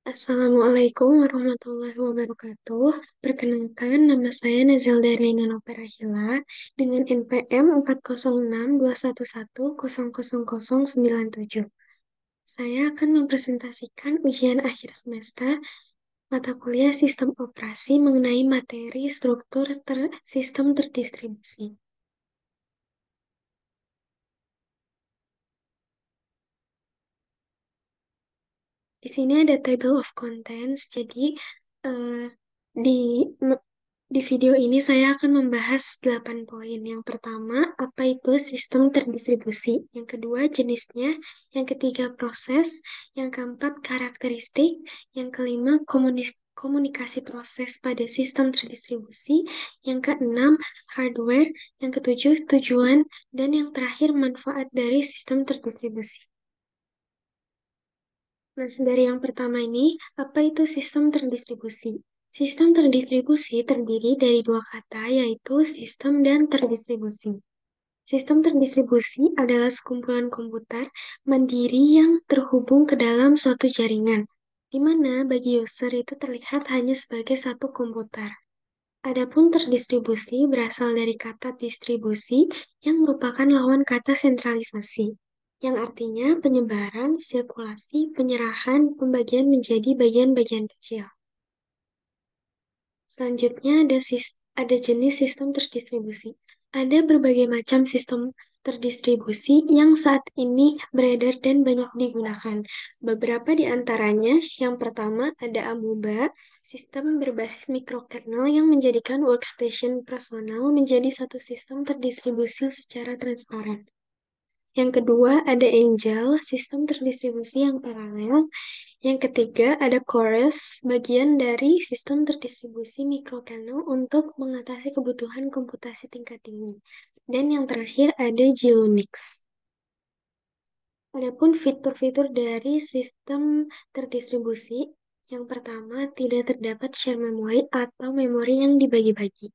Assalamualaikum warahmatullahi wabarakatuh. Perkenalkan, nama saya Nazilda Reina Noperahila dengan NPM 40621100097. Saya akan mempresentasikan ujian akhir semester mata kuliah Sistem Operasi mengenai materi struktur sistem terdistribusi. Di sini ada table of contents, jadi eh, di di video ini saya akan membahas 8 poin. Yang pertama, apa itu sistem terdistribusi? Yang kedua, jenisnya. Yang ketiga, proses. Yang keempat, karakteristik. Yang kelima, komunikasi proses pada sistem terdistribusi. Yang keenam, hardware. Yang ketujuh, tujuan. Dan yang terakhir, manfaat dari sistem terdistribusi. Nah, dari yang pertama ini, apa itu sistem terdistribusi? Sistem terdistribusi terdiri dari dua kata, yaitu sistem dan terdistribusi. Sistem terdistribusi adalah sekumpulan komputer mandiri yang terhubung ke dalam suatu jaringan, di mana bagi user itu terlihat hanya sebagai satu komputer. Adapun terdistribusi berasal dari kata distribusi yang merupakan lawan kata sentralisasi, yang artinya penyebaran, sirkulasi, penyerahan, pembagian menjadi bagian-bagian kecil. Selanjutnya ada jenis sistem terdistribusi. Ada berbagai macam sistem terdistribusi yang saat ini beredar dan banyak digunakan. Beberapa di antaranya, yang pertama ada Amoeba, sistem berbasis mikrokernel yang menjadikan workstation personal menjadi satu sistem terdistribusi secara transparan. Yang kedua ada Angel, sistem terdistribusi yang paralel. Yang ketiga, ada Chorus, bagian dari sistem terdistribusi mikrokernel untuk mengatasi kebutuhan komputasi tingkat tinggi. Dan yang terakhir, ada Gilunix. Adapun fitur-fitur dari sistem terdistribusi, yang pertama, tidak terdapat share memory atau memori yang dibagi-bagi.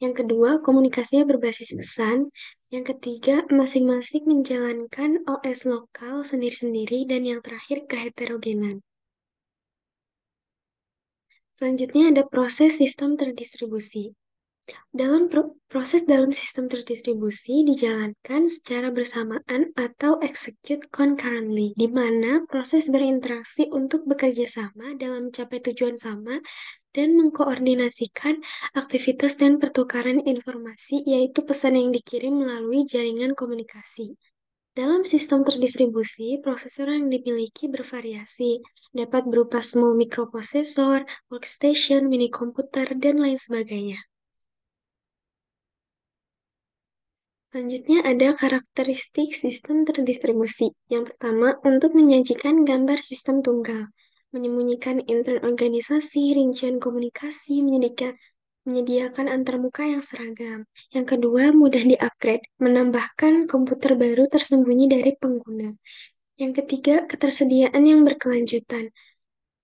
Yang kedua, komunikasinya berbasis pesan. Yang ketiga, masing-masing menjalankan OS lokal sendiri-sendiri. Dan yang terakhir, keheterogenan. Selanjutnya ada proses sistem terdistribusi. Proses dalam sistem terdistribusi dijalankan secara bersamaan atau execute concurrently, di mana proses berinteraksi untuk bekerja sama dalam mencapai tujuan sama dan mengkoordinasikan aktivitas dan pertukaran informasi, yaitu pesan yang dikirim melalui jaringan komunikasi. Dalam sistem terdistribusi, prosesor yang dimiliki bervariasi, dapat berupa small microprocessor, workstation, mini komputer, dan lain sebagainya. Selanjutnya ada karakteristik sistem terdistribusi. Yang pertama, untuk menyajikan gambar sistem tunggal, menyembunyikan intern organisasi, rincian komunikasi, menyediakan antarmuka yang seragam. Yang kedua, mudah di-upgrade, menambahkan komputer baru tersembunyi dari pengguna. Yang ketiga, ketersediaan yang berkelanjutan.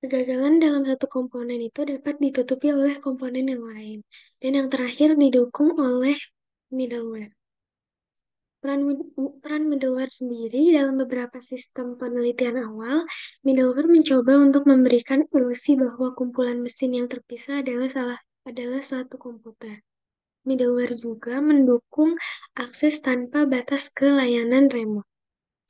Kegagalan dalam satu komponen itu dapat ditutupi oleh komponen yang lain. Dan yang terakhir, didukung oleh middleware. Peran middleware sendiri dalam beberapa sistem penelitian awal, middleware mencoba untuk memberikan ilusi bahwa kumpulan mesin yang terpisah adalah satu komputer. Middleware juga mendukung akses tanpa batas ke layanan remote.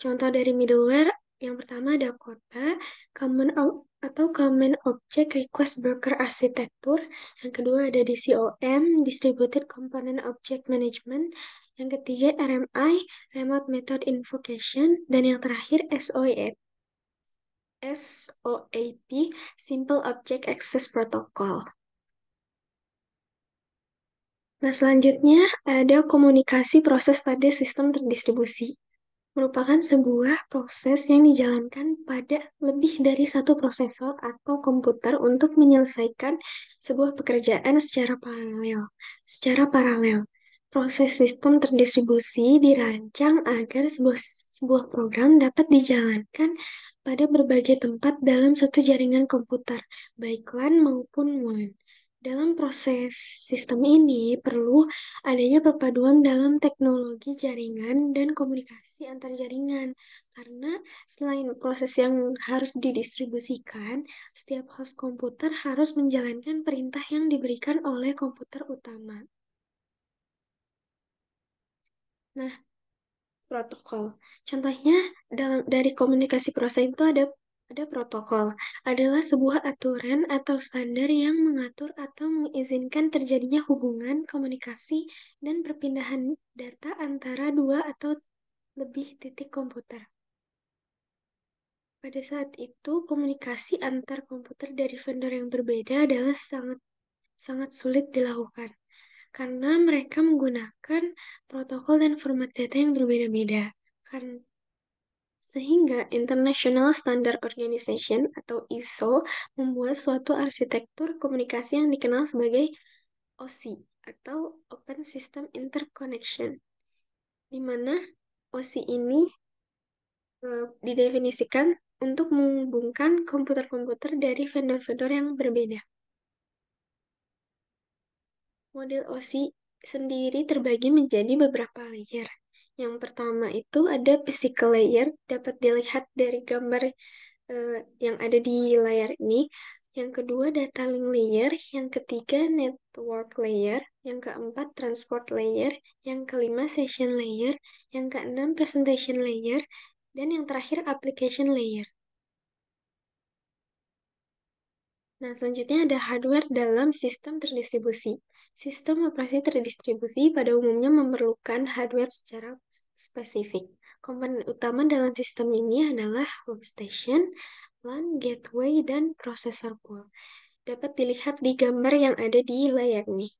Contoh dari middleware yang pertama ada CORBA, Common Object Request Broker Architecture. Yang kedua ada DCOM, Distributed Component Object Management. Yang ketiga RMI, Remote Method Invocation. Dan yang terakhir SOAP, Simple Object Access Protocol. Nah, selanjutnya ada komunikasi proses pada sistem terdistribusi. Merupakan sebuah proses yang dijalankan pada lebih dari satu prosesor atau komputer untuk menyelesaikan sebuah pekerjaan Secara paralel, proses sistem terdistribusi dirancang agar sebuah program dapat dijalankan pada berbagai tempat dalam satu jaringan komputer, baik LAN maupun WAN. Dalam proses sistem ini perlu adanya perpaduan dalam teknologi jaringan dan komunikasi antar jaringan. Karena selain proses yang harus didistribusikan, setiap host komputer harus menjalankan perintah yang diberikan oleh komputer utama. Nah, protokol. Contohnya dari komunikasi proses itu ada protokol. Adalah sebuah aturan atau standar yang mengatur atau mengizinkan terjadinya hubungan, komunikasi, dan perpindahan data antara dua atau lebih titik komputer. Pada saat itu, komunikasi antar komputer dari vendor yang berbeda adalah sangat sangat sulit dilakukan karena mereka menggunakan protokol dan format data yang berbeda-beda. Sehingga International Standard Organization atau ISO membuat suatu arsitektur komunikasi yang dikenal sebagai OSI atau Open System Interconnection, di mana OSI ini didefinisikan untuk menghubungkan komputer-komputer dari vendor-vendor yang berbeda. Model OSI sendiri terbagi menjadi beberapa layer. Yang pertama itu ada physical layer, dapat dilihat dari gambar yang ada di layar ini. Yang kedua, data link layer. Yang ketiga, network layer. Yang keempat, transport layer. Yang kelima, session layer. Yang keenam, presentation layer. Dan yang terakhir, application layer. Nah, selanjutnya ada hardware dalam sistem terdistribusi. Sistem operasi terdistribusi pada umumnya memerlukan hardware secara spesifik. Komponen utama dalam sistem ini adalah workstation, LAN, gateway, dan prosesor pool. Dapat dilihat di gambar yang ada di layar ini.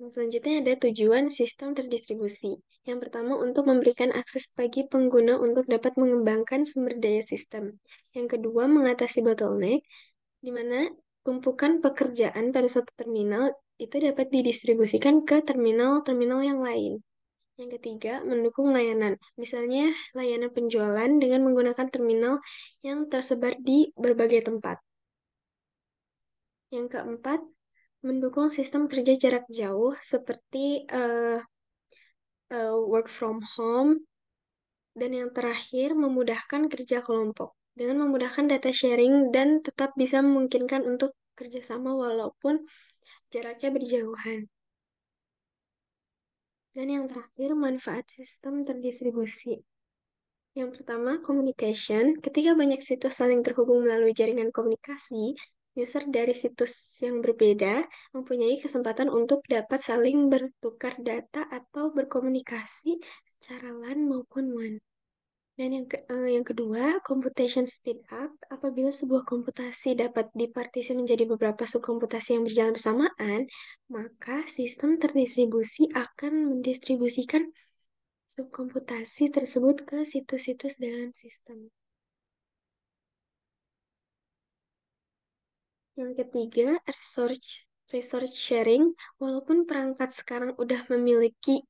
Selanjutnya ada tujuan sistem terdistribusi. Yang pertama untuk memberikan akses bagi pengguna untuk dapat mengembangkan sumber daya sistem. Yang kedua mengatasi bottleneck, di mana tumpukan pekerjaan pada suatu terminal itu dapat didistribusikan ke terminal-terminal yang lain. Yang ketiga, mendukung layanan. Misalnya layanan penjualan dengan menggunakan terminal yang tersebar di berbagai tempat. Yang keempat, mendukung sistem kerja jarak jauh seperti work from home. Dan yang terakhir, memudahkan kerja kelompok. Dengan memudahkan data sharing dan tetap bisa memungkinkan untuk kerjasama walaupun jaraknya berjauhan. Dan yang terakhir, manfaat sistem terdistribusi. Yang pertama, communication. Ketika banyak situs saling terhubung melalui jaringan komunikasi, user dari situs yang berbeda mempunyai kesempatan untuk dapat saling bertukar data atau berkomunikasi secara LAN maupun WAN. Dan yang kedua, computation speed up. Apabila sebuah komputasi dapat dipartisi menjadi beberapa subkomputasi yang berjalan bersamaan, maka sistem terdistribusi akan mendistribusikan subkomputasi tersebut ke situs-situs dalam sistem. Yang ketiga, resource sharing. Walaupun perangkat sekarang udah memiliki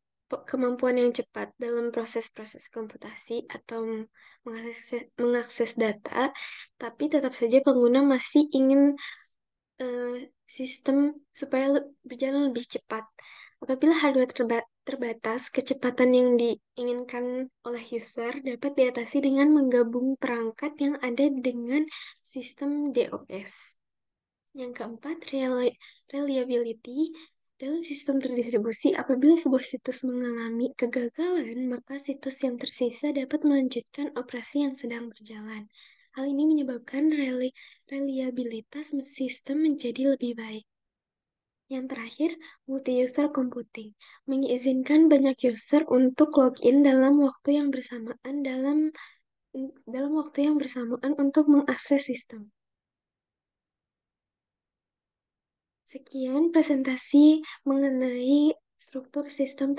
kemampuan yang cepat dalam proses-proses komputasi atau mengakses data, tapi tetap saja pengguna masih ingin sistem supaya berjalan lebih cepat. Apabila hardware terbatas, kecepatan yang diinginkan oleh user dapat diatasi dengan menggabung perangkat yang ada dengan sistem DOS. Yang keempat, reliability. Dalam sistem terdistribusi, apabila sebuah situs mengalami kegagalan, maka situs yang tersisa dapat melanjutkan operasi yang sedang berjalan. Hal ini menyebabkan reliabilitas sistem menjadi lebih baik. Yang terakhir, multi-user computing. Mengizinkan banyak user untuk login dalam waktu yang bersamaan dalam waktu yang bersamaan untuk mengakses sistem. Sekian presentasi mengenai struktur sistem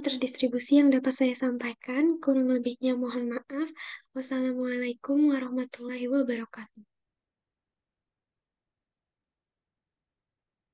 terdistribusi yang dapat saya sampaikan. Kurang lebihnya mohon maaf. Wassalamualaikum warahmatullahi wabarakatuh.